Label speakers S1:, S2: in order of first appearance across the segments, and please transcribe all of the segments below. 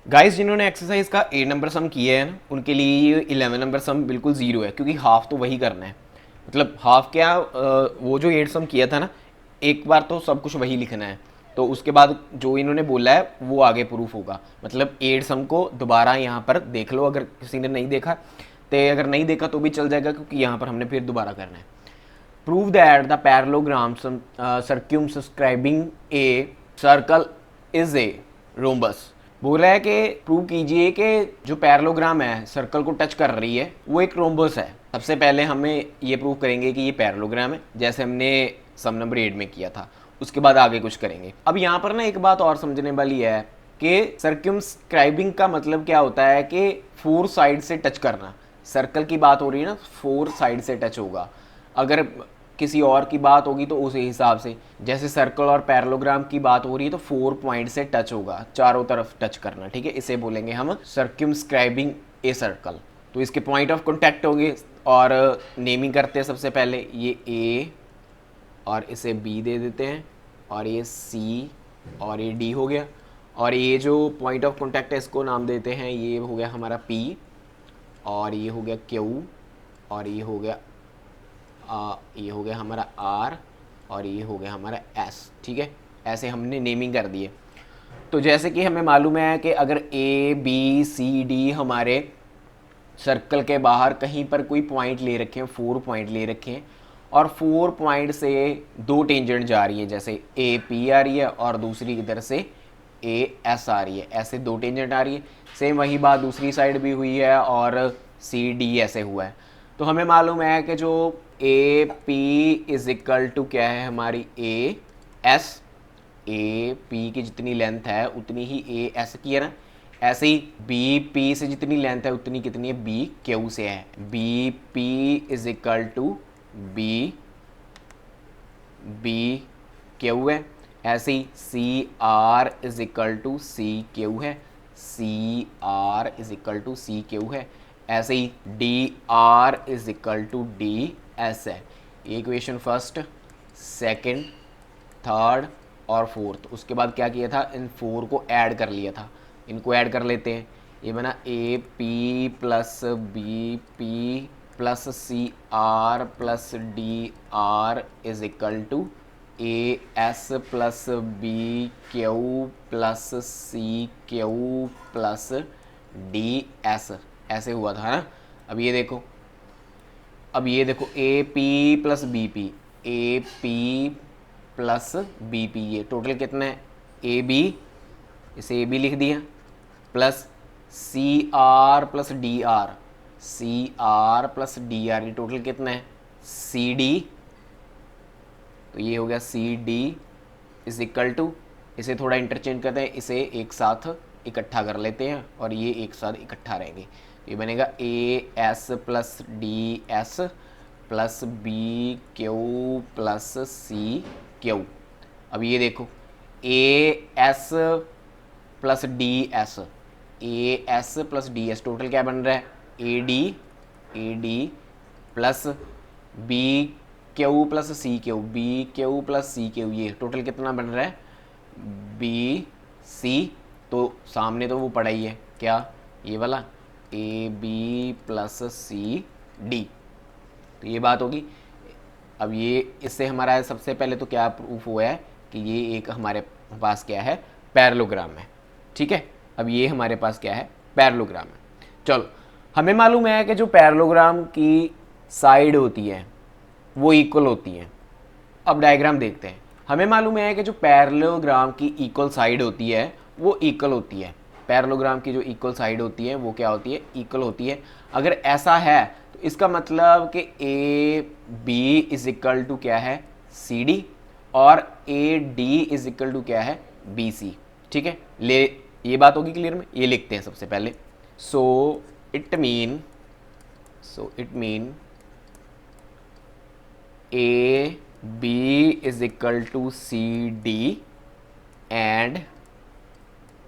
S1: Guys जिन्होंने exercise का 8 number सम किया है ना, उनके लिए ये 11 नंबर सम बिल्कुल ज़ीरो है, क्योंकि हाफ तो वही करना है। मतलब हाफ क्या, वो जो 8 सम किया था ना, एक बार तो सब कुछ वही लिखना है। तो उसके बाद जो इन्होंने बोला है वो आगे प्रूफ होगा। मतलब 8 सम को दोबारा यहाँ पर देख लो, अगर किसी ने नहीं देखा तो। अगर नहीं देखा तो भी चल जाएगा, क्योंकि यहाँ पर हमने फिर दोबारा करना है। Prove that the parallelogram circumscribing a circle is a rhombus. बोल रहा है कि प्रूव कीजिए कि जो पैरेललोग्राम है सर्कल को टच कर रही है वो एक रोम्बस है। सबसे पहले हमें ये प्रूव करेंगे कि ये पैरेललोग्राम है, जैसे हमने सम नंबर 8 में किया था। उसके बाद आगे कुछ करेंगे। अब यहाँ पर ना एक बात और समझने वाली है कि सर्क्यूमस्क्राइबिंग का मतलब क्या होता है कि 4 साइड से टच करना। सर्कल की बात हो रही है ना, 4 साइड से टच होगा। अगर किसी और की बात होगी तो उस हिसाब से, जैसे सर्कल और पैरेललोग्राम की बात हो रही है तो 4 पॉइंट से टच होगा, चारों तरफ टच करना। ठीक है, इसे बोलेंगे हम सर्क्यूमस्क्राइबिंग ए सर्कल। तो इसके पॉइंट ऑफ कॉन्टैक्ट होंगे और नेमिंग करते हैं। सबसे पहले ये ए और इसे बी दे देते हैं, और ये सी और ये डी हो गया। और ये जो पॉइंट ऑफ कॉन्टैक्ट है इसको नाम देते हैं, ये हो गया हमारा पी, और ये हो गया क्यू, और ये हो गया ये हो गया हमारा आर, और ये हो गया हमारा एस। ठीक है, ऐसे हमने नेमिंग कर दिए। तो जैसे कि हमें मालूम है कि अगर ए बी सी डी हमारे सर्कल के बाहर कहीं पर कोई पॉइंट ले रखे हैं, 4 पॉइंट ले रखे हैं, और 4 पॉइंट से 2 टेंजेंट जा रही है, जैसे ए पी आ रही है और दूसरी इधर से ए एस आ रही है, ऐसे 2 टेंजेंट आ रही है। सेम वही बात दूसरी साइड भी हुई है, और सी डी ऐसे हुआ है। तो हमें मालूम है कि जो A P is equal to क्या है हमारी ए एस। ए पी की जितनी लेंथ है उतनी ही ए एस की है ना। ऐसे ही बी पी से जितनी लेंथ है उतनी कितनी है बी क्यू से है। B P is equal to B B Q है। ऐसे ही C R is equal to C Q है। C R is equal to C Q है। ऐसे ही D R is equal to D S है। ये इक्वेशन फर्स्ट, सेकंड, थर्ड और फोर्थ। उसके बाद क्या किया था, इन 4 को ऐड कर लिया था। इनको ऐड कर लेते हैं। ये बना A P plus B P plus C R plus D R is equal to A S plus B Q plus C Q plus D S. ऐसे हुआ था ना। अब ये देखो, A P plus B P, A P plus B P, ये total कितना है ए बी, इसे ए बी लिख दिया, plus C R plus D R, C R plus D R, ये टोटल कितना है सी डी। तो ये हो गया C D is equal to, इसे थोड़ा इंटरचेंज करते हैं, इसे एक साथ इकट्ठा कर लेते हैं और ये एक साथ इकट्ठा रहेंगे। ये बनेगा A S plus D S plus B Q plus C Q. अब ये देखो A S plus D S, A S plus D S total क्या बन रहा है A D plus B Q plus C Q, B Q plus C Q, ये total कितना बन रहा है बी सी। तो सामने तो वो पड़ा ही है क्या, ये वाला A B plus C D. तो ये बात होगी। अब ये इससे हमारा सबसे पहले तो क्या प्रूफ हुआ है कि ये एक हमारे पास क्या है पैरेललोग्राम है। ठीक है, अब ये हमारे पास क्या है पैरेललोग्राम है। चलो, हमें मालूम है कि जो पैरेललोग्राम की साइड होती है वो इक्वल होती हैं। अब डायग्राम देखते हैं। हमें मालूम है कि जो पैरेललोग्राम की इक्वल साइड होती है वो इक्वल होती है। पैरेललोग्राम की जो इक्वल साइड होती है वो क्या होती है इक्वल होती है। अगर ऐसा है तो इसका मतलब कि A B is equal to क्या है सी डी, और A D is equal to क्या है बी सी। ठीक है, ले ये बात होगी क्लियर में। ये लिखते हैं सबसे पहले। So it mean A B is equal to C D and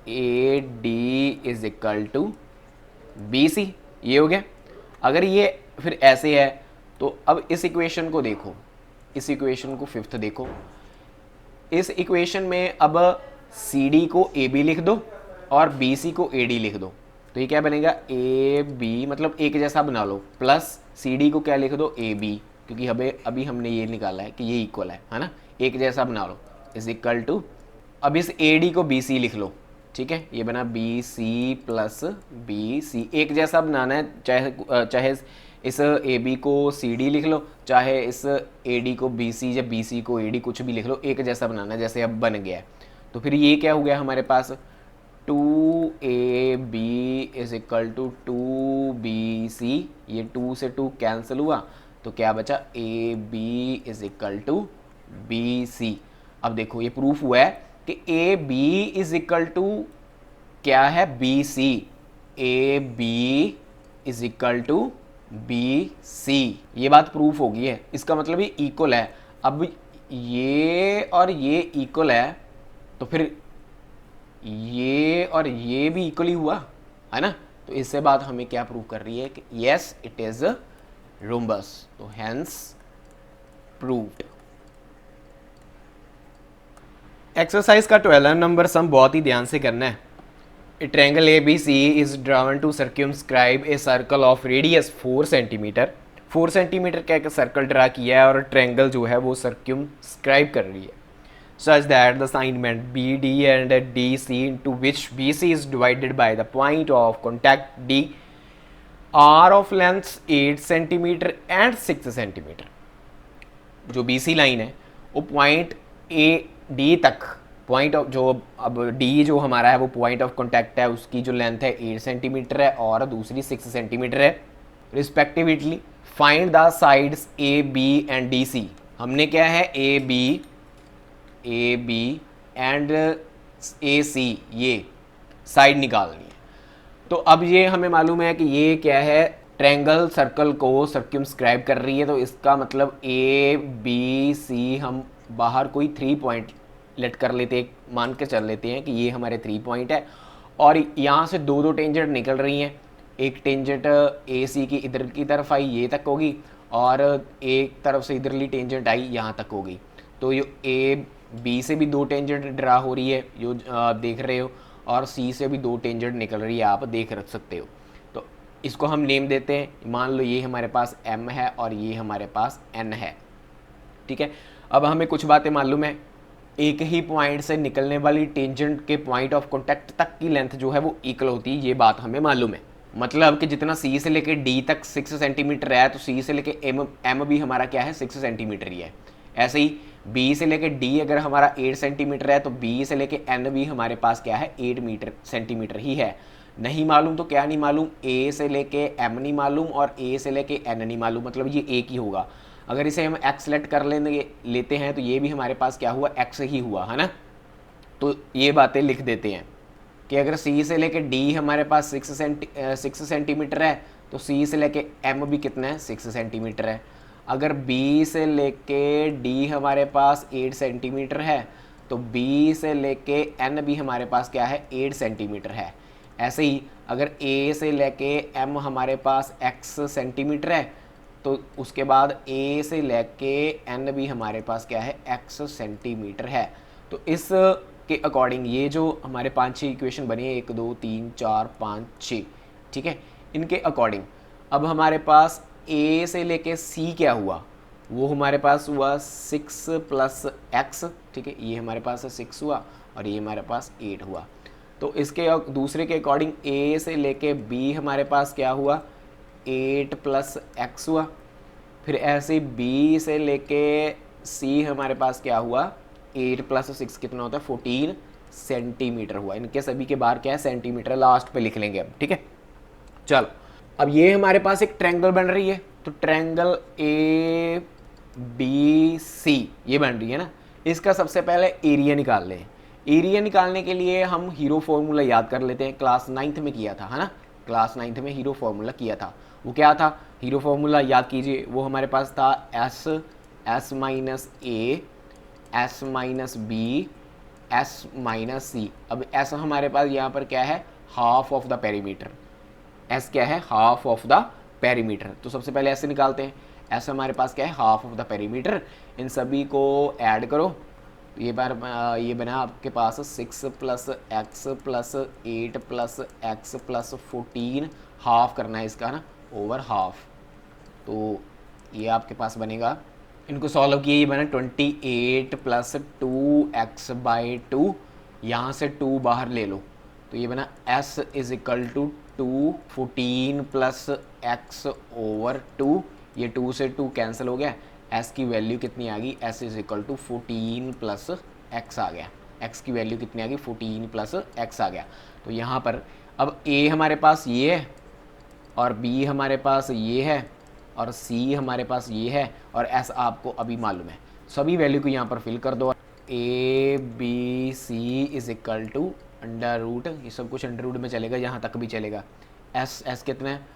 S1: A D is equal to B C. ये हो गया। अगर ये फिर ऐसे है तो अब इस इक्वेशन को देखो, इस इक्वेशन को फिफ्थ देखो। इस इक्वेशन में अब सी डी को ए बी लिख दो और बी सी को ए डी लिख दो, तो ये क्या बनेगा ए बी, मतलब एक जैसा बना लो, प्लस सी डी को क्या लिख दो ए बी, क्योंकि हमें अभी हमने ये निकाला है कि ये इक्वल है ना, एक जैसा बना लो, इज इक्वल टू, अब इस ए डी को बी सी लिख लो, ठीक है, ये बना B C plus B C, एक जैसा बनाना है, चाहे इस ए बी को सी डी लिख लो, चाहे इस ए डी को बी सी या बी सी को ए डी, कुछ भी लिख लो, एक जैसा बनाना है, जैसे अब बन गया है। तो फिर ये क्या हो गया हमारे पास, 2ab is equal to 2bc, ये 2 से 2 कैंसिल हुआ, तो क्या बचा ab is equal to bc। अब देखो ये प्रूफ हुआ है कि ab इज इक्वल टू क्या है bc, ab is equal to bc, ये बात प्रूफ हो गई है, इसका मतलब ये इक्वल है। अब ये और ये इक्वल है, तो फिर ये और ये भी इक्वली हुआ है ना, तो इससे बात हमें क्या प्रूव कर रही है कि यस इट इज रोम्बस, तो हेंस प्रूव्ड। एक्सरसाइज का 12 नंबर सम बहुत ही ध्यान से करना है। A triangle ABC is drawn to circumscribe a circle of radius 4 centimetre. 4 centimetre का एक सर्कल ड्रा किया है और ट्रायंगल जो है वो सर्कमस्क्राइब कर रही है, such that the segment BD and DC into which BC is divided by the point of contact D are of length 8 cm and 6 cm। जो BC लाइन है वो पॉइंट ए डी तक, पॉइंट ऑफ जो अब D जो हमारा है वो पॉइंट ऑफ कॉन्टैक्ट है, उसकी जो लेंथ है 8 सेंटीमीटर है और दूसरी 6 सेंटीमीटर है respectively. Find the sides A B and D C, हमने क्या है ए बी एंड ए सी ये साइड निकालनी है। तो अब ये हमें मालूम है कि ये क्या है, ट्रायंगल सर्कल को सर्कमस्क्राइब कर रही है, तो इसका मतलब ए बी सी हम बाहर कोई 3 पॉइंट लेट कर लेते हैं, मान के चल लेते हैं कि ये हमारे 3 पॉइंट है, और यहाँ से 2 टेंजेंट निकल रही हैं, एक टेंजेंट ए सी की इधर की तरफ आई ये तक होगी, और एक तरफ से इधरली टेंजेंट आई यहाँ तक होगी। तो ये ए बी से भी 2 टेंजेंट ड्रा हो रही है जो आप देख रहे हो, और सी से भी 2 टेंजेंट निकल रही है, आप देख रख सकते हो। तो इसको हम नेम देते हैं, मान लो ये हमारे पास m है और ये हमारे पास n है, ठीक है। अब हमें कुछ बातें मालूम है, एक ही पॉइंट से निकलने वाली टेंजेंट के पॉइंट ऑफ कॉन्टैक्ट तक की लेंथ जो है वो इक्वल होती है, ये बात हमें मालूम है। मतलब कि जितना C से लेके D तक 6 सेंटीमीटर है, तो C से लेके M भी हमारा क्या है 6 सेंटीमीटर ही है। ऐसे ही B से लेके D अगर हमारा 8 सेंटीमीटर है, तो B से लेके N भी हमारे पास क्या है 8 सेंटीमीटर ही है। नहीं मालूम तो क्या नहीं मालूम, A से लेके M नहीं मालूम और A से लेके N नहीं मालूम, मतलब ये एक ही होगा। अगर इसे हम x लेट कर लेते हैं तो ये भी हमारे पास क्या हुआ x ही हुआ है ना। तो ये बातें लिख देते हैं कि अगर C से लेके D हमारे पास 6 सेंटीमीटर है, तो C से लेके M भी कितना है 6 सेंटीमीटर है। अगर B से लेके D हमारे पास 8 सेंटीमीटर है, तो B से लेके N भी हमारे पास क्या है 8 सेंटीमीटर है। ऐसे ही अगर A से लेके M हमारे पास x सेंटीमीटर है, तो उसके बाद A से लेके N भी हमारे पास क्या है x सेंटीमीटर है। तो इस के अकॉर्डिंग ये जो हमारे 5-6 इक्वेशन बनी है, 1 2 3 4 5 6, ठीक है, इनके अकॉर्डिंग अब हमारे पास A से लेके C क्या हुआ, वो हमारे पास हुआ 6 प्लस x, ठीक है, ये हमारे पास 6 हुआ और ये हमारे पास 8 हुआ। तो इसके दूसरे के अकॉर्डिंग A से लेके B हमारे पास क्या हुआ 8 प्लस x हुआ। फिर ऐसे B से लेके C हमारे पास क्या हुआ 8 प्लस 6 कितना होता है 14 सेंटीमीटर हुआ। इनके सभी के बाहर क्या है सेंटीमीटर, लास्ट पे लिख लेंगे अब, ठीक है। चलो अब ये हमारे पास एक ट्रायंगल बन रही है, तो ट्रायंगल ABC ये बन रही है ना। इसका सबसे पहले एरिया निकाल लें। एरिया निकालने के लिए हम हीरो फॉर्मूला याद कर लेते हैं, क्लास 9th में किया था है ना, क्लास 9th में हीरो फॉर्मूला किया था। वो क्या था हीरो फॉर्मूला याद कीजिए, वो हमारे पास था S minus A S minus B S minus C। अब S हमारे पास यहाँ पर क्या है half of the perimeter, S क्या है हाफ ऑफ द पेरीमीटर। तो सबसे पहले ऐसे निकालते हैं, S हमारे पास क्या है हाफ ऑफ द पेरीमीटर। इन सभी को ऐड करो तो ये बना आपके पास 6 plus X plus 8 plus X plus 14, half करना है इसका ना, ओवर हाफ। तो ये आपके पास बनेगा, इनको सॉल्व किए, ये बना 28 प्लस 2x/2, यहाँ से 2 बाहर ले लो तो ये बना s is equal to 2, 14 plus X over 2, ये 2 से 2 कैंसिल हो गया, s की वैल्यू कितनी आ गई, s is equal to 14 plus x आ गया, x की वैल्यू कितनी आ गई 14 प्लस एक्स आ गया। तो यहाँ पर अब a हमारे पास ये है और b हमारे पास ये है और c हमारे पास ये है और s आपको अभी मालूम है, सभी वैल्यू को यहाँ पर फिल कर दो। a b c is equal to under root, ये सब कुछ अंडर रूट में चलेगा, यहाँ तक भी चलेगा। s कितना है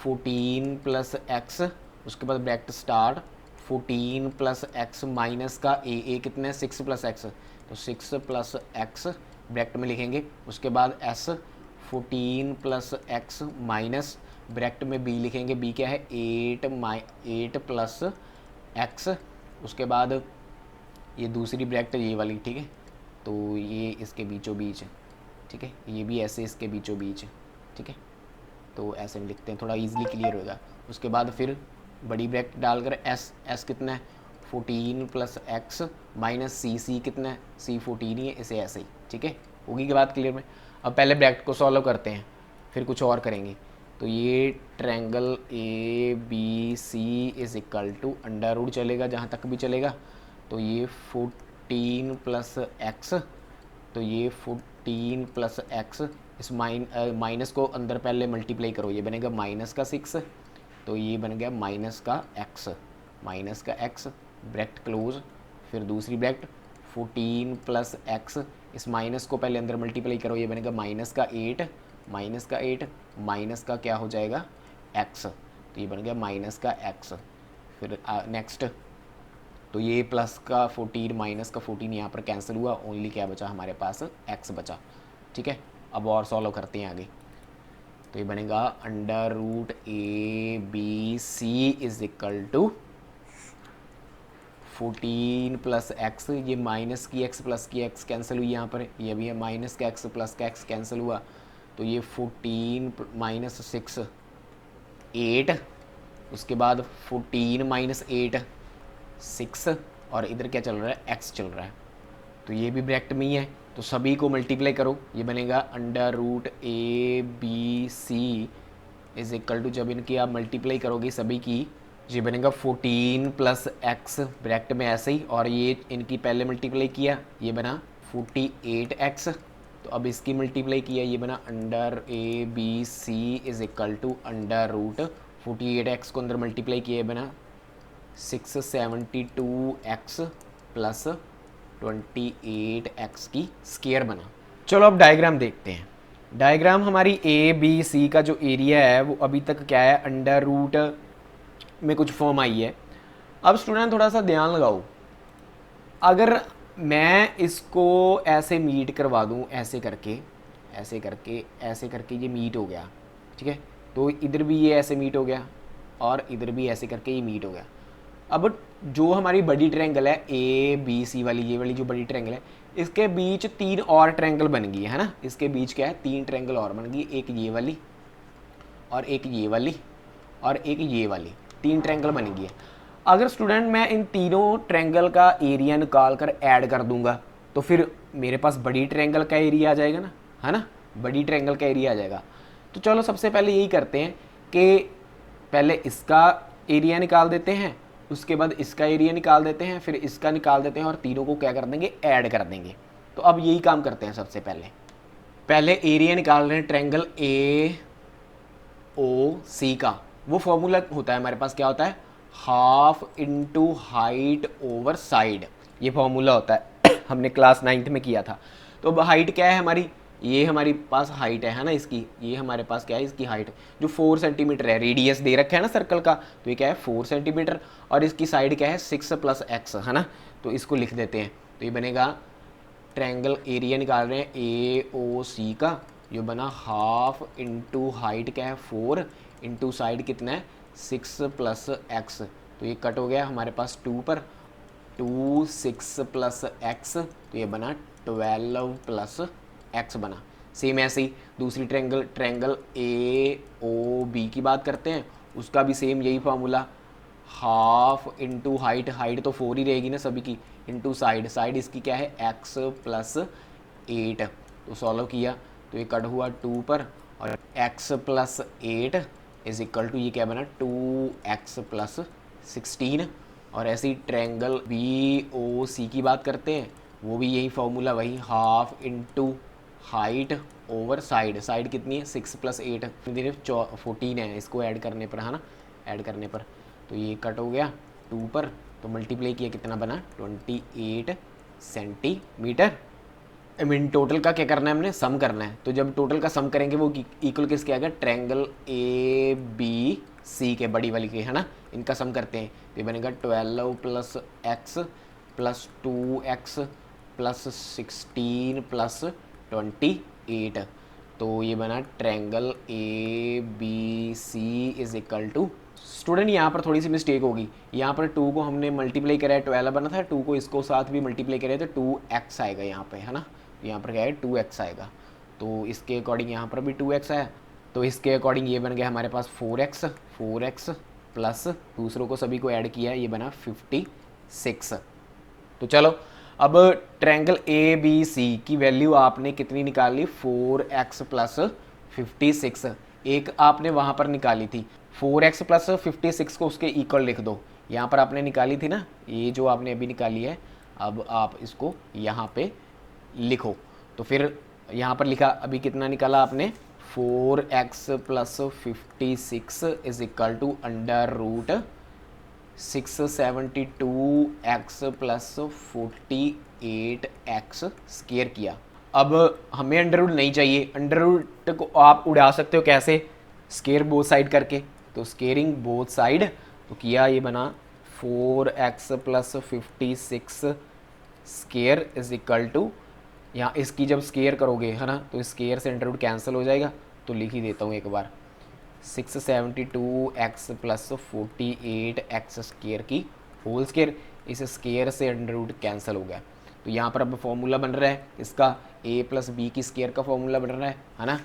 S1: 14 प्लस एक्स, उसके बाद bracket start 14 plus x minus का a कितना है 6 प्लस एक्स, तो 6 प्लस एक्स ब्रैकेट में लिखेंगे, उसके बाद s 14 plus x minus bracket में b लिखेंगे, b क्या है 8 प्लस एक्स, उसके बाद ये दूसरी ब्रैकेट ये वाली, ठीक है, तो ये इसके बीचों बीच है, ठीक है, ये भी ऐसे इसके बीचों बीच है, ठीक है, तो ऐसे में लिखते हैं, थोड़ा इजीली क्लियर होगा। उसके बाद फिर बड़ी ब्रैकेट डालकर s कितना है 14 प्लस एक्स माइनस c कितना है c 14 ही है, इसे ऐसे ही, ठीक है, होगी की बात क्लियर में। अब पहले ब्रैकेट को सॉल्व करते हैं, फिर कुछ और करेंगे। तो ये triangle A B C is equal to under root चलेगा, जहाँ तक भी चलेगा, तो ये 14 प्लस एक्स, तो ये 14 प्लस एक्स, इस माइनस को अंदर पहले मल्टीप्लाई करो, ये बनेगा माइनस का 6, तो ये बन गया माइनस का एक्स ब्रैकेट क्लोज, फिर दूसरी ब्रैकेट 14 प्लस एक्स, इस माइनस को पहले अंदर मल्टीप्लाई करो, ये बनेगा माइनस का 8 माइनस का क्या हो जाएगा एक्स, तो ये बन गया माइनस का एक्स। फिर नेक्स्ट, तो ये प्लस का 14 माइनस का 14 यहाँ पर कैंसिल हुआ, ओनली क्या बचा हमारे पास एक्स बचा, ठीक है। अब और सॉल्व करते हैं आगे, तो ये बनेगा under root A B C is equal to 14 plus X, ये माइनस की एक्स प्लस की एक्स कैंसिल हुई यहाँ पर, ये भी है माइनस का एक्स प्लस का एक्स कैंसिल हुआ, तो ये 14 माइनस 6 8, उसके बाद 14 माइनस 8 6, और इधर क्या चल रहा है एक्स चल रहा है, तो ये भी ब्रैकेट में ही है, तो सभी को मल्टीप्लाई करो, ये बनेगा under root A B C is equal to, जब इनकी आप मल्टीप्लाई करोगे सभी की, ये बनेगा 14 प्लस एक्स ब्रैकेट में ऐसे ही, और ये इनकी पहले मल्टीप्लाई किया, ये बना 48x, तो अब इसकी मल्टीप्लाई किया, ये बना under A B C is equal to under root 48x को अंदर मल्टीप्लाई किया, ये बना 672x प्लस 28x की स्क्वायर बना। चलो अब डायग्राम देखते हैं। डायग्राम हमारी ए बी सी का जो एरिया है वो अभी तक क्या है, अंडर रूट में कुछ फॉर्म आई है। अब स्टूडेंट थोड़ा सा ध्यान लगाओ, अगर मैं इसको ऐसे मीट करवा दूं, ऐसे करके ये मीट हो गया, ठीक है, तो इधर भी ये ऐसे मीट हो गया और इधर भी ऐसे करके ये मीट हो गया। अब जो हमारी बड़ी ट्रायंगल है ए बी सी वाली, ये वाली जो बड़ी ट्रायंगल है, इसके बीच 3 और ट्रायंगल बन गई है ना, इसके बीच क्या है 3 ट्रायंगल और बन गई, एक ये वाली और एक ये वाली और एक ये वाली, 3 ट्रायंगल बन गई है। अगर स्टूडेंट मैं इन तीनों ट्रायंगल का एरिया निकाल कर ऐड कर दूंगा तो फिर मेरे पास बड़ी ट्रायंगल का एरिया आ जाएगा ना, है ना, बड़ी ट्रायंगल का एरिया आ जाएगा। तो चलो सबसे पहले यही करते हैं कि पहले इसका एरिया निकाल देते हैं, उसके बाद इसका एरिया निकाल देते हैं, फिर इसका निकाल देते हैं और तीनों को क्या कर देंगे, ऐड कर देंगे। तो अब यही काम करते हैं। सबसे पहले एरिया निकाल रहे हैं ट्रायंगल ए ओ सी का। वो फॉर्मूला होता है हमारे पास, क्या होता है, half into height over side, ये फॉर्मूला होता है हमने क्लास 9th में किया था। तो अब हाइट क्या है हमारी, ये हमारे पास हाइट है ना इसकी, ये हमारे पास क्या है इसकी हाइट जो 4 सेंटीमीटर है, रेडियस दे रखा है ना सर्कल का, तो ये क्या है 4 सेंटीमीटर, और इसकी साइड क्या है 6 प्लस एक्स, है ना, तो इसको लिख देते हैं। तो ये बनेगा ट्रायंगल एरिया निकाल रहे हैं ए ओ सी का, ये बना हाफ इंटू हाइट क्या है 4 इंटू साइड कितना है 6 प्लस एक्स, तो ये कट हो गया हमारे पास 2 पर, 2 6 प्लस एक्स, तो ये बना 12 प्लस एक्स बना। सेम ऐसे ही दूसरी ट्रायंगल ए ओ बी की बात करते हैं, उसका भी सेम यही formula, half into height, height तो 4 ही रहेगी ना सभी की, इंटू साइड, साइड इसकी क्या है एक्स प्लस 8। तो सॉल्व किया तो ये कट हुआ 2 पर, और x plus 8 is equal to ये क्या बना 2x प्लस 16। और ऐसे ही ट्रायंगल बी ओ सी की बात करते हैं, वो भी यही फॉर्मूला, वही half into height over side, side कितनी है 6 प्लस 8 14 है, इसको ऐड करने पर है ना, ऐड करने पर तो ये कट हो गया 2 पर, तो मल्टीप्लाई किया कितना बना 28 सेंटीमीटर। आई मीन टोटल का क्या करना है हमने, सम करना है। तो जब टोटल का सम करेंगे वो इक्वल किसके आएगा, ट्रायंगल ए बी सी के, बड़ी वाली के है ना, इनका सम करते हैं। तो ये बनेगा 12 plus X plus 2x plus 16 plus 28। तो ये बना triangle A B C is equal to, student यहाँ पर थोड़ी सी मिस्टेक होगी, यहाँ पर 2 को हमने मल्टीप्लाई करा है, 12 बना था, 2 को इसको साथ भी मल्टीप्लाई करें तो 2x आएगा यहाँ पे है ना, यहाँ पर क्या है 2x आएगा। तो इसके अकॉर्डिंग यहाँ पर भी 2x आया, तो इसके अकॉर्डिंग ये बन गया हमारे पास 4x प्लस दूसरों को सभी को ऐड किया, ये बना 56। तो चलो अब ट्रायंगल ए बी सी की वैल्यू आपने कितनी निकाली, 4x प्लस 56, एक आपने वहाँ पर निकाली थी, 4x प्लस 56 को उसके इक्वल लिख दो, यहाँ पर आपने निकाली थी ना, ये जो आपने अभी निकाली है, अब आप इसको यहाँ पे लिखो। तो फिर यहाँ पर लिखा अभी कितना निकाला आपने, 4x plus 56 is equal to under root 672x plus 48x square किया। अब हमें अंडर रूट नहीं चाहिए, अंडर रूट को आप उड़ा सकते हो कैसे, स्क्वायर बोथ साइड करके, तो स्क्वेयरिंग बोथ साइड, तो किया ये बना 4x plus 56 square is equal to, यहाँ इसकी जब स्क्वायर करोगे है ना, तो स्क्वायर से अंडर रूट कैंसिल हो जाएगा, तो लिख ही देता हूँ एक बार, 672x प्लस 48x स्क्वायर की होल स्क्वायर, इस स्क्वायर से अंडर रूट कैंसिल हो गया। तो यहाँ पर अब फॉर्मूला बन रहा है इसका, a प्लस बी की स्क्वायर का फॉर्मूला बन रहा है ना,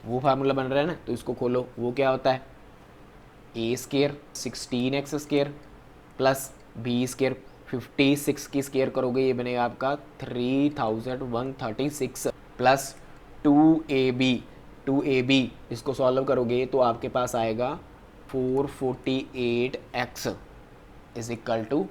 S1: वो फार्मूला बन रहा है ना, तो इसको खोलो, वो क्या होता है a square 16x square plus b square 56 की स्क्वायर करोगे, ये बनेगा आपका 3136 प्लस 2ab, इसको सॉल्व करोगे तो आपके पास आएगा 448x is equal to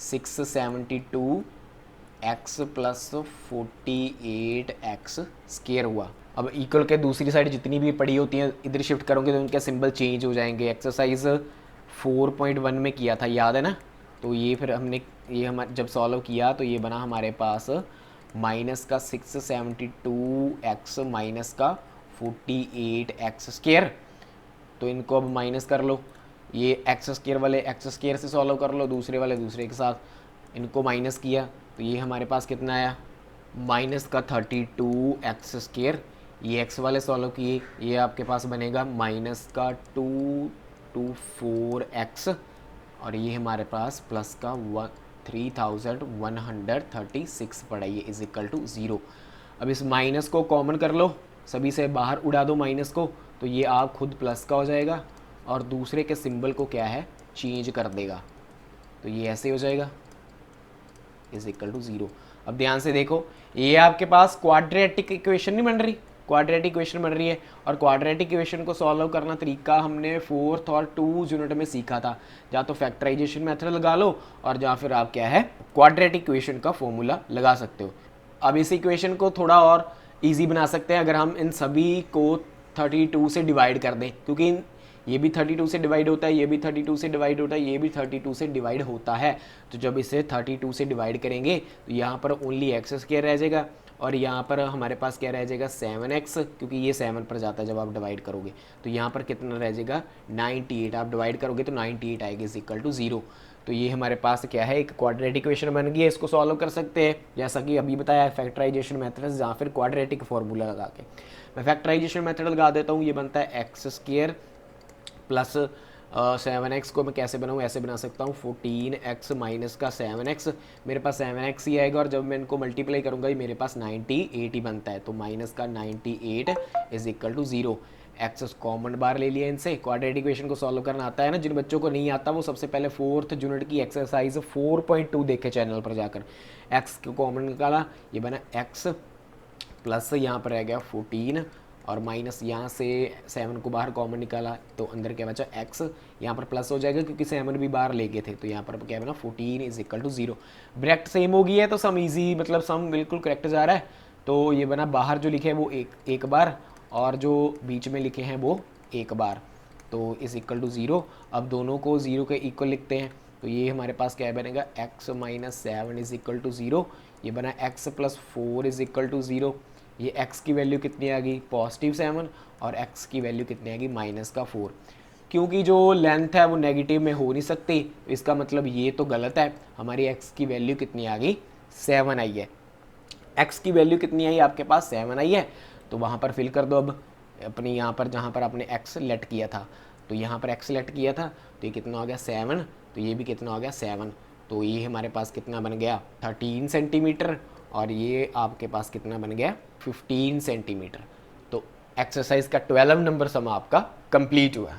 S1: 672x plus 48x square हुआ। अब इक्वल के दूसरी साइड जितनी भी पड़ी होती हैं इधर शिफ्ट करोगे तो उनके सिंबल चेंज हो जाएंगे। एक्सरसाइज 4.1 में किया था, याद है ना, तो ये फिर हमने ये हमारे जब सॉल्व किया तो ये बना हमारे पास माइनस का 672x माइनस का 48x स्क्वायर। तो इनको अब माइनस कर लो, ये एक्स स्क्वायर वाले एक्स स्क्वायर से सॉल्व कर लो, दूसरे वाले दूसरे के साथ, इनको माइनस किया तो ये हमारे पास कितना आया, माइनस का 32x स्क्वायर। ये एक्स वाले सॉल्व किए, ये आपके पास बनेगा माइनस का 224x, और ये हमारे पास प्लस का 3136 पड़ा, ये इज इक्वल टू 0। अब इस माइनस को कॉमन कर लो, सभी से बाहर उड़ा दो माइनस को, तो ये आप खुद प्लस का हो जाएगा और दूसरे के सिंबल को क्या है चेंज कर देगा, तो ये ऐसे हो जाएगा इज इक्वल टू 0। अब ध्यान से देखो, ये आपके पास क्वाड्रेटिक इक्वेशन नहीं बन रही, क्वाड्रेटिक इक्वेशन बन रही है, और क्वाड्रेटिक इक्वेशन को सॉल्व करना तरीका हमने 4th और 2 यूनिट में सीखा था, या तो फैक्टराइजेशन मेथड लगा लो और या फिर आप क्या है क्वाड्रेटिक इक्वेशन का फॉर्मूला लगा सकते हो। अब इस इक्वेशन को थोड़ा और इजी बना सकते हैं अगर हम इन सभी को 32 से डिवाइड कर दें, क्योंकि ये भी 32 से डिवाइड होता है, ये भी 32 से डिवाइड होता है, ये भी 32 से डिवाइड होता है। तो जब इसे 32 से डिवाइड करेंगे तो यहाँ पर ओनली एक्स स्क्वायर रह जाएगा, और यहाँ पर हमारे पास क्या रह जाएगा 7x, क्योंकि ये 7 पर जाता है जब आप डिवाइड करोगे। तो यहाँ पर कितना रह जाएगा 98, आप डिवाइड करोगे तो 98 आएगी इज इक्वल टू 0। तो ये हमारे पास क्या है एक क्वाड्रेटिक इक्वेशन बन गई है, इसको सॉल्व कर सकते हैं जैसा कि अभी बताया फैक्टराइजेशन मेथड या फिर क्वाड्रेटिक फार्मूला लगा के। मैं फैक्टराइजेशन मेथड लगा देता हूँ, ये बनता है एक्स स्क्वायर प्लस 7x को मैं कैसे बनाऊँ, ऐसे बना सकता हूँ 14x माइनस का 7x, मेरे पास 7x ही आएगा और जब मैं इनको मल्टीप्लाई करूँगा ये मेरे पास 98 ही बनता है, तो माइनस का 98 is equal to 0। X common बार ले लिया इनसे। क्वाड्रेटिक इक्वेशन को सॉल्व करना आता है ना, जिन बच्चों को नहीं आता वो सबसे पहले 4th यूनिट की एक्सरसाइज 4.2 देखे चैनल पर जाकर। एक्स को कॉमन निकाला, ये बना एक्स प्लस यहाँ पर रह गया 14 और माइनस यहाँ से 7 को बाहर कॉमन निकाला तो अंदर क्या बचा एक्स, यहाँ पर प्लस हो जाएगा क्योंकि 7 भी बाहर ले गए थे, तो यहाँ पर क्या बना 14 is equal to 0। Bracket same हो गई है तो सम इजी, मतलब सम बिल्कुल करेक्ट जा रहा है। तो ये बना बाहर जो लिखे हैं वो एक बार और जो बीच में लिखे हैं वो एक बार, तो इज इक्वल टू 0। अब दोनों को 0 के इक्वल लिखते हैं, तो ये हमारे पास क्या बनेगा x minus 7 is equal to 0। ये बना x plus 4 is equal to 0। ये x की वैल्यू कितनी आ गई पॉजिटिव 7 और x की वैल्यू कितनी आ गई माइनस का 4। क्योंकि जो लेंथ है वो नेगेटिव में हो नहीं सकती, इसका मतलब ये तो गलत है। हमारी x की वैल्यू कितनी आ गई 7 आई है। x की वैल्यू कितनी आई आपके पास 7 आई है, तो वहाँ पर फिल कर दो अब अपने यहाँ पर जहाँ पर आपने x लेट किया था, तो यहाँ पर x लेट किया था तो ये कितना हो गया 7, तो ये भी कितना हो गया 7, तो ये हमारे पास कितना बन गया 13 सेंटीमीटर और ये आपके पास कितना बन गया 15 सेंटीमीटर। तो एक्सरसाइज का 12 नंबर सम आपका कंप्लीट हुआ।